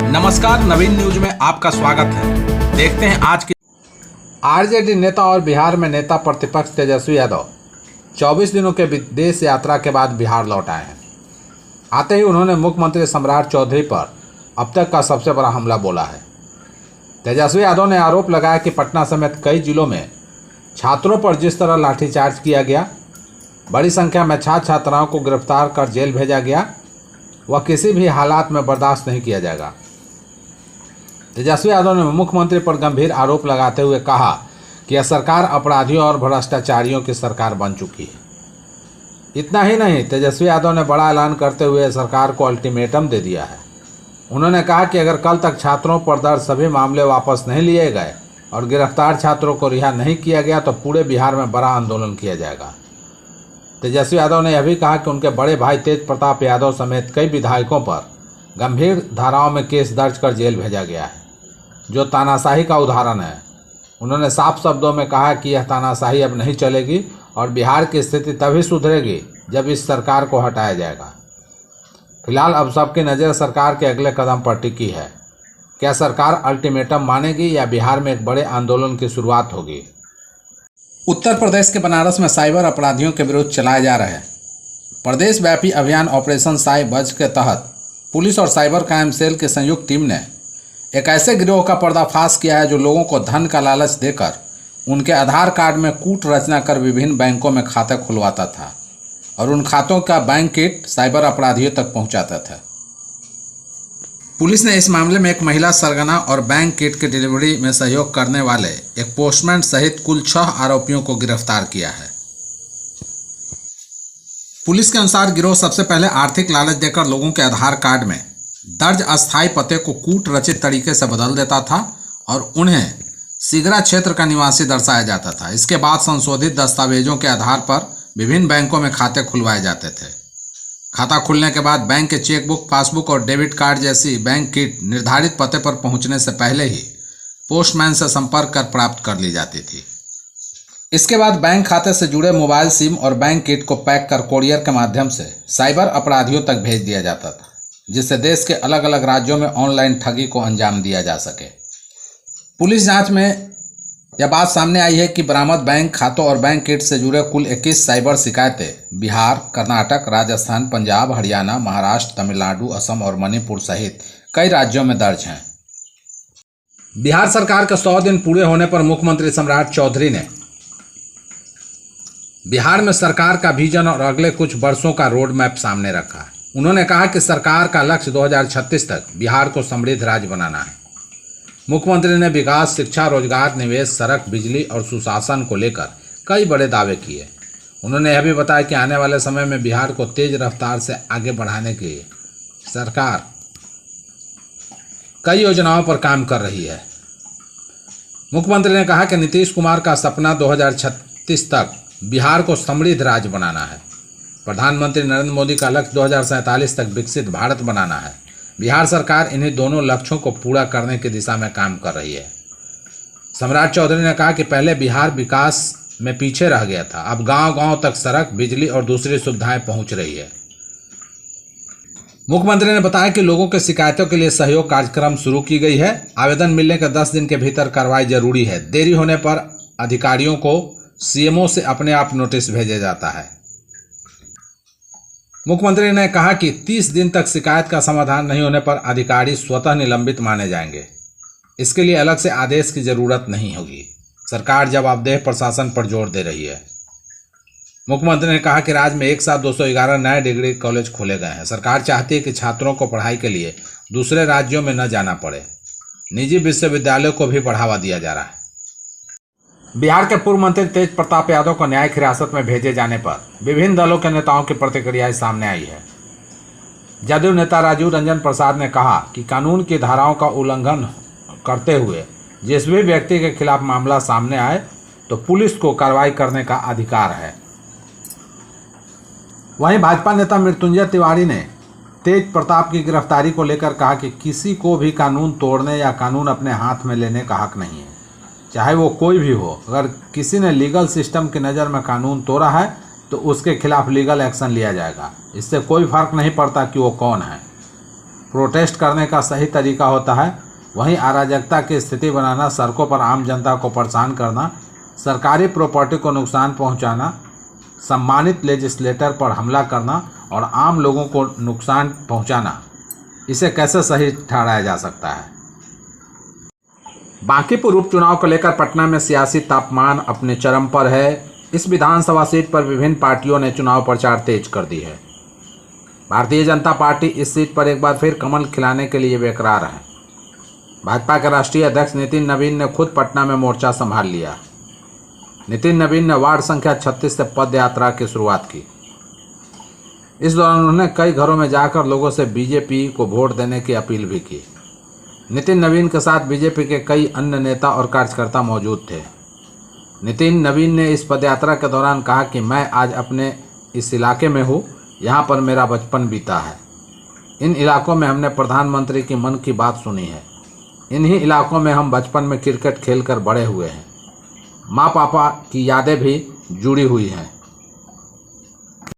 नमस्कार, नवीन न्यूज में आपका स्वागत है। देखते हैं आज की। आरजेडी नेता और बिहार में नेता प्रतिपक्ष तेजस्वी यादव 24 दिनों के विदेश यात्रा के बाद बिहार लौट आए हैं। आते ही उन्होंने मुख्यमंत्री सम्राट चौधरी पर अब तक का सबसे बड़ा हमला बोला है। तेजस्वी यादव ने आरोप लगाया कि पटना समेत कई जिलों में छात्रों पर जिस तरह लाठीचार्ज किया गया, बड़ी संख्या में छात्र छात्राओं को गिरफ्तार कर जेल भेजा गया, वह किसी भी हालात में बर्दाश्त नहीं किया जाएगा। तेजस्वी यादव ने मुख्यमंत्री पर गंभीर आरोप लगाते हुए कहा कि यह सरकार अपराधियों और भ्रष्टाचारियों की सरकार बन चुकी है। इतना ही नहीं, तेजस्वी यादव ने बड़ा ऐलान करते हुए सरकार को अल्टीमेटम दे दिया है। उन्होंने कहा कि अगर कल तक छात्रों पर दर्ज सभी मामले वापस नहीं लिए गए और गिरफ्तार छात्रों को रिहा नहीं किया गया तो पूरे बिहार में बड़ा आंदोलन किया जाएगा। तेजस्वी यादव ने यह भी कहा कि उनके बड़े भाई तेज प्रताप यादव समेत कई विधायकों पर गंभीर धाराओं में केस दर्ज कर जेल भेजा गया है, जो तानाशाही का उदाहरण है। उन्होंने साफ शब्दों में कहा कि यह तानाशाही अब नहीं चलेगी और बिहार की स्थिति तभी सुधरेगी जब इस सरकार को हटाया जाएगा। फिलहाल अब सबकी नज़र सरकार के अगले कदम पर टिकी है। क्या सरकार अल्टीमेटम मानेगी या बिहार में एक बड़े आंदोलन की शुरुआत होगी? उत्तर प्रदेश के बनारस में साइबर अपराधियों के विरुद्ध चलाए जा रहे प्रदेश व्यापी अभियान ऑपरेशन साई बज के तहत पुलिस और साइबर क्राइम सेल की संयुक्त टीम ने एक ऐसे गिरोह का पर्दाफाश किया है जो लोगों को धन का लालच देकर उनके आधार कार्ड में कूट रचना कर विभिन्न बैंकों में खाते खुलवाता था और उन खातों का बैंक किट साइबर अपराधियों तक पहुंचाता था। पुलिस ने इस मामले में एक महिला सरगना और बैंक किट की डिलीवरी में सहयोग करने वाले एक पोस्टमैन सहित कुल 6 आरोपियों को गिरफ्तार किया है। पुलिस के अनुसार गिरोह सबसे पहले आर्थिक लालच देकर लोगों के आधार कार्ड में दर्ज अस्थायी पते को कूट रचित तरीके से बदल देता था और उन्हें सिगरा क्षेत्र का निवासी दर्शाया जाता था। इसके बाद संशोधित दस्तावेजों के आधार पर विभिन्न बैंकों में खाते खुलवाए जाते थे। खाता खुलने के बाद बैंक के चेकबुक, पासबुक और डेबिट कार्ड जैसी बैंक किट निर्धारित पते पर पहुंचने से पहले ही पोस्टमैन से संपर्क कर प्राप्त कर ली जाती थी। इसके बाद बैंक खाते से जुड़े मोबाइल सिम और बैंक किट को पैक कर कोरियर के माध्यम से साइबर अपराधियों तक भेज दिया जाता था, जिससे देश के अलग अलग राज्यों में ऑनलाइन ठगी को अंजाम दिया जा सके। पुलिस जांच में यह बात सामने आई है कि बरामद बैंक खातों और बैंक किट से जुड़े कुल 21 साइबर शिकायतें बिहार, कर्नाटक, राजस्थान, पंजाब, हरियाणा, महाराष्ट्र, तमिलनाडु, असम और मणिपुर सहित कई राज्यों में दर्ज हैं। बिहार सरकार के 100 दिन पूरे होने पर मुख्यमंत्री सम्राट चौधरी ने बिहार में सरकार का विजन और अगले कुछ वर्षों का रोड मैप सामने रखा। उन्होंने कहा कि सरकार का लक्ष्य 2036 तक बिहार को समृद्ध राज्य बनाना है। मुख्यमंत्री ने विकास, शिक्षा, रोजगार, निवेश, सड़क, बिजली और सुशासन को लेकर कई बड़े दावे किए। उन्होंने यह भी बताया कि आने वाले समय में बिहार को तेज रफ्तार से आगे बढ़ाने के लिए सरकार कई योजनाओं पर काम कर रही है। मुख्यमंत्री ने कहा कि नीतीश कुमार का सपना 2036 तक बिहार को समृद्ध राज्य बनाना है। प्रधानमंत्री नरेंद्र मोदी का लक्ष्य 2047 तक विकसित भारत बनाना है। बिहार सरकार इन्हीं दोनों लक्ष्यों को पूरा करने की दिशा में काम कर रही है। सम्राट चौधरी ने कहा कि पहले बिहार विकास में पीछे रह गया था, अब गांव-गांव तक सड़क, बिजली और दूसरी सुविधाएं पहुंच रही है। मुख्यमंत्री ने बताया कि लोगों के शिकायतों के लिए सहयोग कार्यक्रम शुरू की गई है। आवेदन मिलने के 10 दिन के भीतर कार्रवाई जरूरी है। देरी होने पर अधिकारियों को सीएमओ से अपने आप नोटिस भेजा जाता है। मुख्यमंत्री ने कहा कि 30 दिन तक शिकायत का समाधान नहीं होने पर अधिकारी स्वतः निलंबित माने जाएंगे। इसके लिए अलग से आदेश की जरूरत नहीं होगी। सरकार जवाबदेह प्रशासन पर जोर दे रही है। मुख्यमंत्री ने कहा कि राज्य में एक साथ 211 नए डिग्री कॉलेज खोले गए हैं। सरकार चाहती है कि छात्रों को पढ़ाई के लिए दूसरे राज्यों में न जाना पड़े। निजी विश्वविद्यालयों को भी बढ़ावा दिया जा रहा है। बिहार के पूर्व मंत्री तेज प्रताप यादव को न्यायिक हिरासत में भेजे जाने पर विभिन्न दलों के नेताओं की प्रतिक्रियाएं सामने आई है। जदयू नेता राजीव रंजन प्रसाद ने कहा कि कानून की धाराओं का उल्लंघन करते हुए जिस भी व्यक्ति के खिलाफ मामला सामने आए तो पुलिस को कार्रवाई करने का अधिकार है। वहीं भाजपा नेता मृत्युंजय तिवारी ने तेज प्रताप की गिरफ्तारी को लेकर कहा कि किसी को भी कानून तोड़ने या कानून अपने हाथ में लेने का हक नहीं है, चाहे वो कोई भी हो। अगर किसी ने लीगल सिस्टम की नज़र में कानून तोड़ा है तो उसके खिलाफ लीगल एक्शन लिया जाएगा। इससे कोई फर्क नहीं पड़ता कि वो कौन है। प्रोटेस्ट करने का सही तरीका होता है, वहीं अराजकता की स्थिति बनाना, सड़कों पर आम जनता को परेशान करना, सरकारी प्रॉपर्टी को नुकसान पहुंचाना, सम्मानित लेजिस्लेटर पर हमला करना और आम लोगों को नुकसान पहुंचाना, इसे कैसे सही ठहराया जा सकता है। बांकीपुर उपचुनाव को लेकर पटना में सियासी तापमान अपने चरम पर है। इस विधानसभा सीट पर विभिन्न पार्टियों ने चुनाव प्रचार तेज कर दी है। भारतीय जनता पार्टी इस सीट पर एक बार फिर कमल खिलाने के लिए बेकरार है। भाजपा के राष्ट्रीय अध्यक्ष नितिन नवीन ने खुद पटना में मोर्चा संभाल लिया। नितिन नवीन ने वार्ड संख्या 36 से पद यात्रा की शुरुआत की। इस दौरान उन्होंने कई घरों में जाकर लोगों से बीजेपी को वोट देने की अपील भी की। नितिन नवीन के साथ बीजेपी के कई अन्य नेता और कार्यकर्ता मौजूद थे। नितिन नवीन ने इस पदयात्रा के दौरान कहा कि मैं आज अपने इस इलाके में हूँ, यहाँ पर मेरा बचपन बीता है। इन इलाकों में हमने प्रधानमंत्री की मन की बात सुनी है। इन्हीं इलाकों में हम बचपन में क्रिकेट खेलकर बड़े हुए हैं। माँ पापा की यादें भी जुड़ी हुई हैं।